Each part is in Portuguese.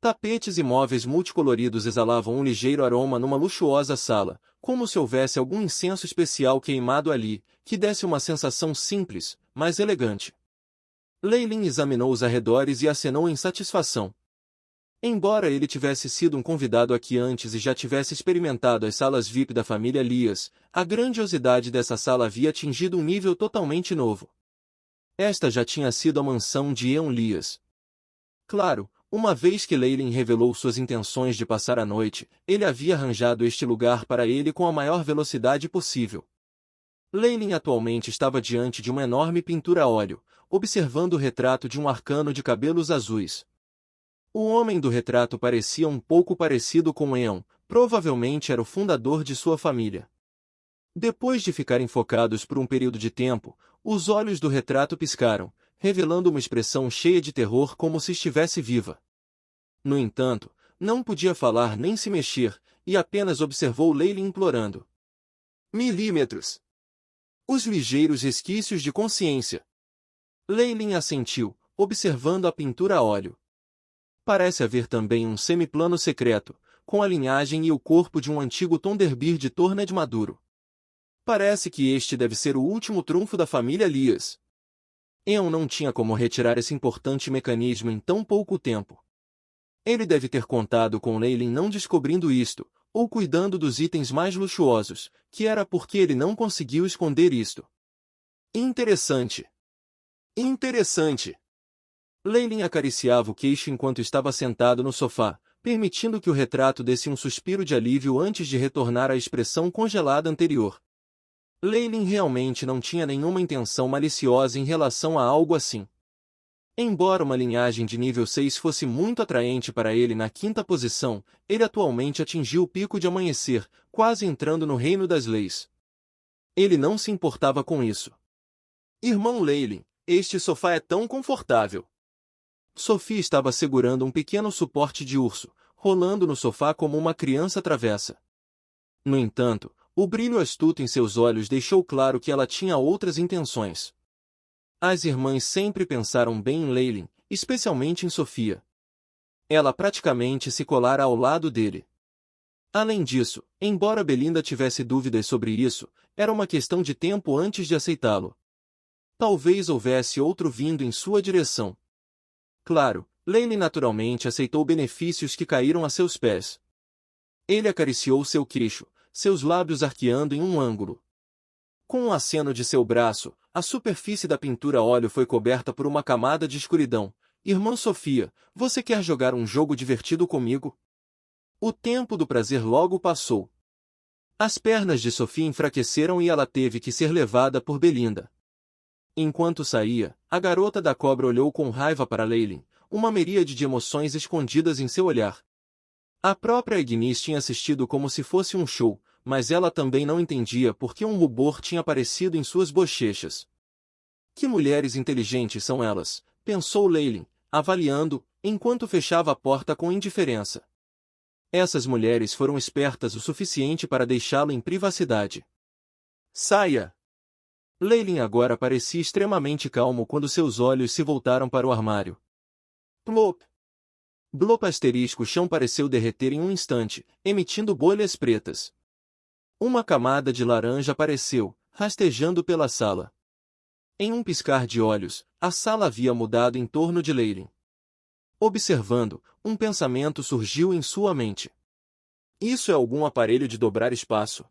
Tapetes e móveis multicoloridos exalavam um ligeiro aroma numa luxuosa sala, como se houvesse algum incenso especial queimado ali, que desse uma sensação simples, mas elegante. Leilin examinou os arredores e acenou em satisfação. Embora ele tivesse sido um convidado aqui antes e já tivesse experimentado as salas VIP da família Lias, a grandiosidade dessa sala havia atingido um nível totalmente novo. Esta já tinha sido a mansão de Eon Lias. Claro, uma vez que Leilin revelou suas intenções de passar a noite, ele havia arranjado este lugar para ele com a maior velocidade possível. Leilin atualmente estava diante de uma enorme pintura a óleo, observando o retrato de um arcano de cabelos azuis. O homem do retrato parecia um pouco parecido com Eon, provavelmente era o fundador de sua família. Depois de ficarem focados por um período de tempo, os olhos do retrato piscaram, revelando uma expressão cheia de terror como se estivesse viva. No entanto, não podia falar nem se mexer, e apenas observou Leilin implorando. Milímetros! Os ligeiros resquícios de consciência. Leilin assentiu, observando a pintura a óleo. Parece haver também um semiplano secreto, com a linhagem e o corpo de um antigo Thunderbird de Torned maduro. Parece que este deve ser o último trunfo da família Lias. Eon não tinha como retirar esse importante mecanismo em tão pouco tempo. Ele deve ter contado com Leilin não descobrindo isto, ou cuidando dos itens mais luxuosos, que era porque ele não conseguiu esconder isto. Interessante. Interessante. Leilin acariciava o queixo enquanto estava sentado no sofá, permitindo que o retrato desse um suspiro de alívio antes de retornar à expressão congelada anterior. Leilin realmente não tinha nenhuma intenção maliciosa em relação a algo assim. Embora uma linhagem de nível 6 fosse muito atraente para ele na quinta posição, ele atualmente atingiu o pico de amanhecer, quase entrando no reino das leis. Ele não se importava com isso. Irmão Leilin, este sofá é tão confortável. Sophie estava segurando um pequeno suporte de urso, rolando no sofá como uma criança travessa. No entanto, o brilho astuto em seus olhos deixou claro que ela tinha outras intenções. As irmãs sempre pensaram bem em Leilin, especialmente em Sofia. Ela praticamente se colara ao lado dele. Além disso, embora Belinda tivesse dúvidas sobre isso, era uma questão de tempo antes de aceitá-lo. Talvez houvesse outro vindo em sua direção. Claro, Leilin naturalmente aceitou benefícios que caíram a seus pés. Ele acariciou seu queixo, seus lábios arqueando em um ângulo. Com um aceno de seu braço, a superfície da pintura a óleo foi coberta por uma camada de escuridão. Irmã Sofia, você quer jogar um jogo divertido comigo? O tempo do prazer logo passou. As pernas de Sofia enfraqueceram e ela teve que ser levada por Belinda. Enquanto saía, a garota da cobra olhou com raiva para Leilin, uma miríade de emoções escondidas em seu olhar. A própria Ignis tinha assistido como se fosse um show, mas ela também não entendia por que um rubor tinha aparecido em suas bochechas. Que mulheres inteligentes são elas, pensou Leilin, avaliando, enquanto fechava a porta com indiferença. Essas mulheres foram espertas o suficiente para deixá-lo em privacidade. Saia! Leilin agora parecia extremamente calmo quando seus olhos se voltaram para o armário. Plop! Blop asterisco o chão pareceu derreter em um instante, emitindo bolhas pretas. Uma camada de laranja apareceu, rastejando pela sala. Em um piscar de olhos, a sala havia mudado em torno de Leilin. Observando, um pensamento surgiu em sua mente. Isso é algum aparelho de dobrar espaço?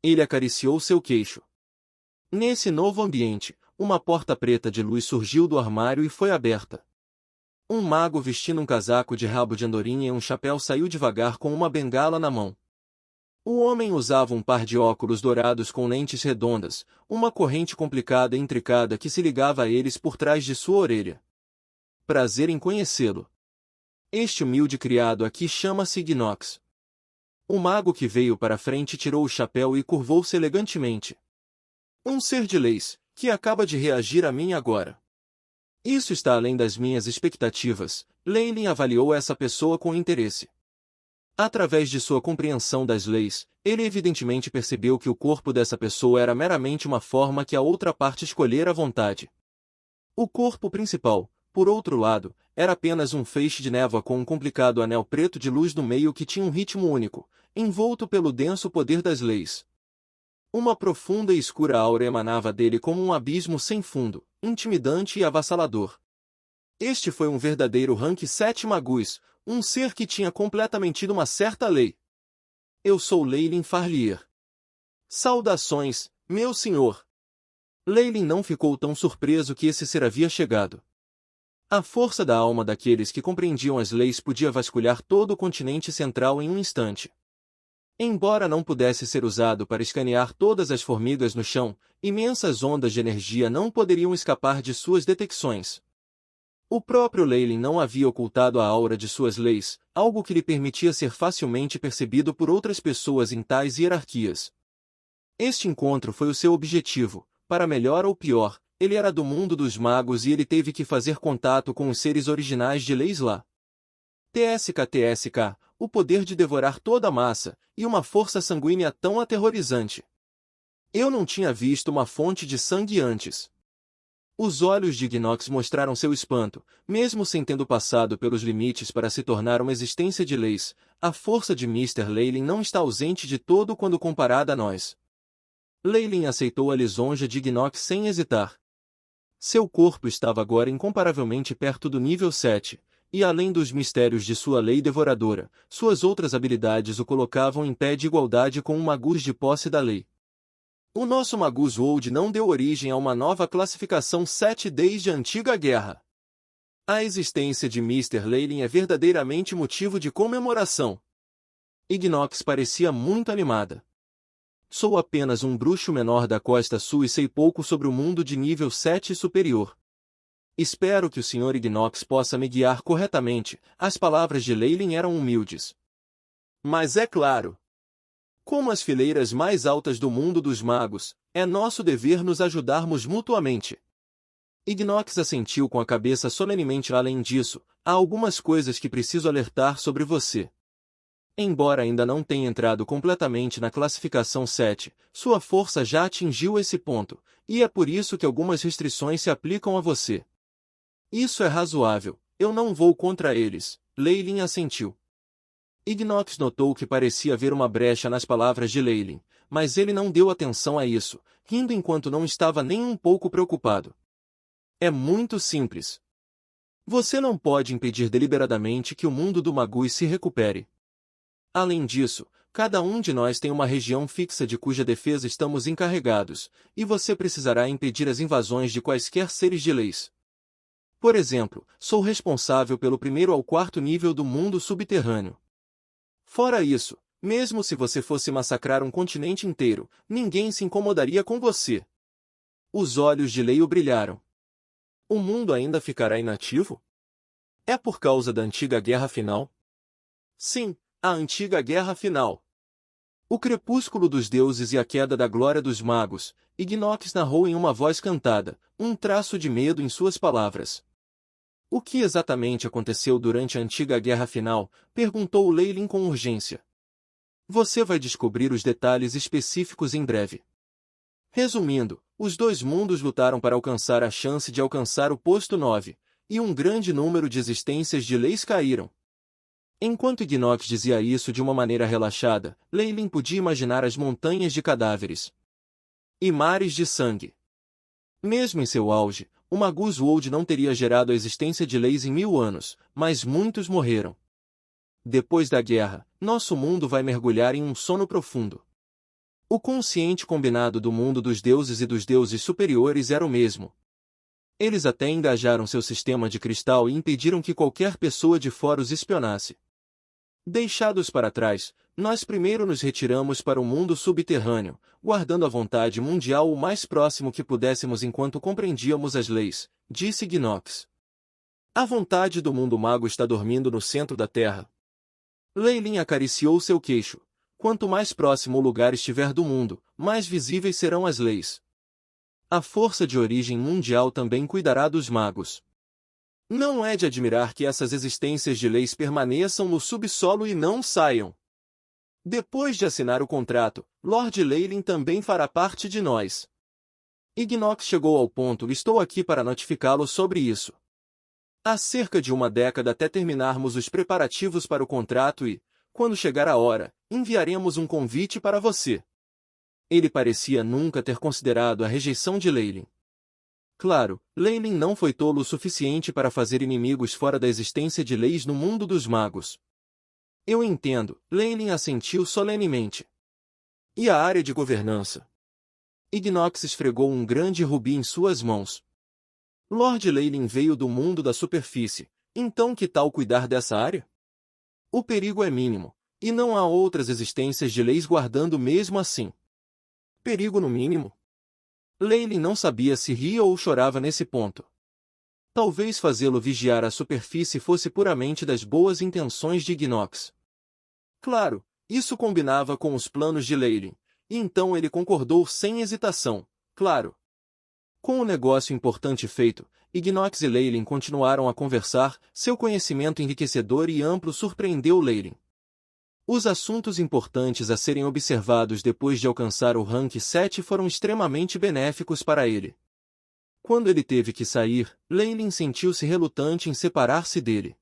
Ele acariciou seu queixo. Nesse novo ambiente, uma porta preta de luz surgiu do armário e foi aberta. Um mago vestindo um casaco de rabo de andorinha e um chapéu saiu devagar com uma bengala na mão. O homem usava um par de óculos dourados com lentes redondas, uma corrente complicada e intricada que se ligava a eles por trás de sua orelha. Prazer em conhecê-lo. Este humilde criado aqui chama-se Ignox. O mago que veio para a frente tirou o chapéu e curvou-se elegantemente. Um ser de leis, que acaba de reagir a mim agora. Isso está além das minhas expectativas. Leilin avaliou essa pessoa com interesse. Através de sua compreensão das leis, ele evidentemente percebeu que o corpo dessa pessoa era meramente uma forma que a outra parte escolhera à vontade. O corpo principal, por outro lado, era apenas um feixe de névoa com um complicado anel preto de luz no meio que tinha um ritmo único, envolto pelo denso poder das leis. Uma profunda e escura aura emanava dele como um abismo sem fundo, intimidante e avassalador. Este foi um verdadeiro Rank 7 Magus, um ser que tinha completamente tido uma certa lei. Eu sou Leylin Farlier. Saudações, meu senhor. Leylin não ficou tão surpreso que esse ser havia chegado. A força da alma daqueles que compreendiam as leis podia vasculhar todo o continente central em um instante. Embora não pudesse ser usado para escanear todas as formigas no chão, imensas ondas de energia não poderiam escapar de suas detecções. O próprio Leylin não havia ocultado a aura de suas leis, algo que lhe permitia ser facilmente percebido por outras pessoas em tais hierarquias. Este encontro foi o seu objetivo, para melhor ou pior, ele era do mundo dos magos e ele teve que fazer contato com os seres originais de leis lá. TSK, o poder de devorar toda a massa, e uma força sanguínea tão aterrorizante. Eu não tinha visto uma fonte de sangue antes. Os olhos de Ignox mostraram seu espanto, mesmo sem tendo passado pelos limites para se tornar uma existência de leis, a força de Mr. Leylin não está ausente de todo quando comparada a nós. Leylin aceitou a lisonja de Ignox sem hesitar. Seu corpo estava agora incomparavelmente perto do nível 7, e além dos mistérios de sua lei devoradora, suas outras habilidades o colocavam em pé de igualdade com um Magus de posse da lei. O nosso Magus World não deu origem a uma nova classificação 7 desde a antiga guerra. A existência de Mr. Leylin é verdadeiramente motivo de comemoração. Ignox parecia muito animada. Sou apenas um bruxo menor da Costa Sul e sei pouco sobre o mundo de nível 7 superior. Espero que o Sr. Ignox possa me guiar corretamente. As palavras de Leylin eram humildes. Mas é claro. Como as fileiras mais altas do mundo dos magos, é nosso dever nos ajudarmos mutuamente. Ignox assentiu com a cabeça solenemente. Além disso, há algumas coisas que preciso alertar sobre você. Embora ainda não tenha entrado completamente na classificação 7, sua força já atingiu esse ponto, e é por isso que algumas restrições se aplicam a você. Isso é razoável, eu não vou contra eles, Leylin assentiu. Ignox notou que parecia haver uma brecha nas palavras de Leylin, mas ele não deu atenção a isso, rindo enquanto não estava nem um pouco preocupado. É muito simples. Você não pode impedir deliberadamente que o mundo do Magus se recupere. Além disso, cada um de nós tem uma região fixa de cuja defesa estamos encarregados, e você precisará impedir as invasões de quaisquer seres de leis. Por exemplo, sou responsável pelo 1º ao 4º nível do mundo subterrâneo. Fora isso, mesmo se você fosse massacrar um continente inteiro, ninguém se incomodaria com você. Os olhos de Leio brilharam. O mundo ainda ficará inativo? É por causa da antiga guerra final? Sim, a antiga guerra final. O crepúsculo dos deuses e a queda da glória dos magos, Ignox narrou em uma voz cantada, um traço de medo em suas palavras. O que exatamente aconteceu durante a antiga guerra final? Perguntou Leylin com urgência. Você vai descobrir os detalhes específicos em breve. Resumindo, os dois mundos lutaram para alcançar a chance de alcançar o posto 9, e um grande número de existências de leis caíram. Enquanto Ignox dizia isso de uma maneira relaxada, Leylin podia imaginar as montanhas de cadáveres e mares de sangue. Mesmo em seu auge, o Magus World não teria gerado a existência de leis em 1000 anos, mas muitos morreram. Depois da guerra, nosso mundo vai mergulhar em um sono profundo. O consciente combinado do mundo dos deuses e dos deuses superiores era o mesmo. Eles até engajaram seu sistema de cristal e impediram que qualquer pessoa de fora os espionasse. Deixados para trás, nós primeiro nos retiramos para o mundo subterrâneo, guardando a vontade mundial o mais próximo que pudéssemos enquanto compreendíamos as leis, disse Ignox. A vontade do mundo mago está dormindo no centro da Terra. Leylin acariciou seu queixo. Quanto mais próximo o lugar estiver do mundo, mais visíveis serão as leis. A força de origem mundial também cuidará dos magos. Não é de admirar que essas existências de leis permaneçam no subsolo e não saiam. Depois de assinar o contrato, Lord Leylin também fará parte de nós. Ignox chegou ao ponto. Estou aqui para notificá-lo sobre isso. Há cerca de uma década até terminarmos os preparativos para o contrato e, quando chegar a hora, enviaremos um convite para você. Ele parecia nunca ter considerado a rejeição de Leylin. Claro, Leylin não foi tolo o suficiente para fazer inimigos fora da existência de leis no mundo dos magos. Eu entendo, Leylin assentiu solenemente. E a área de governança? Ignox esfregou um grande rubi em suas mãos. Lord Leylin veio do mundo da superfície, então que tal cuidar dessa área? O perigo é mínimo, e não há outras existências de leis guardando mesmo assim. Perigo no mínimo? Leylin não sabia se ria ou chorava nesse ponto. Talvez fazê-lo vigiar a superfície fosse puramente das boas intenções de Ignox. Claro, isso combinava com os planos de Leylin, e então ele concordou sem hesitação, claro. Com o negócio importante feito, Ignox e Leylin continuaram a conversar, seu conhecimento enriquecedor e amplo surpreendeu Leylin. Os assuntos importantes a serem observados depois de alcançar o rank 7 foram extremamente benéficos para ele. Quando ele teve que sair, Leylin sentiu-se relutante em separar-se dele.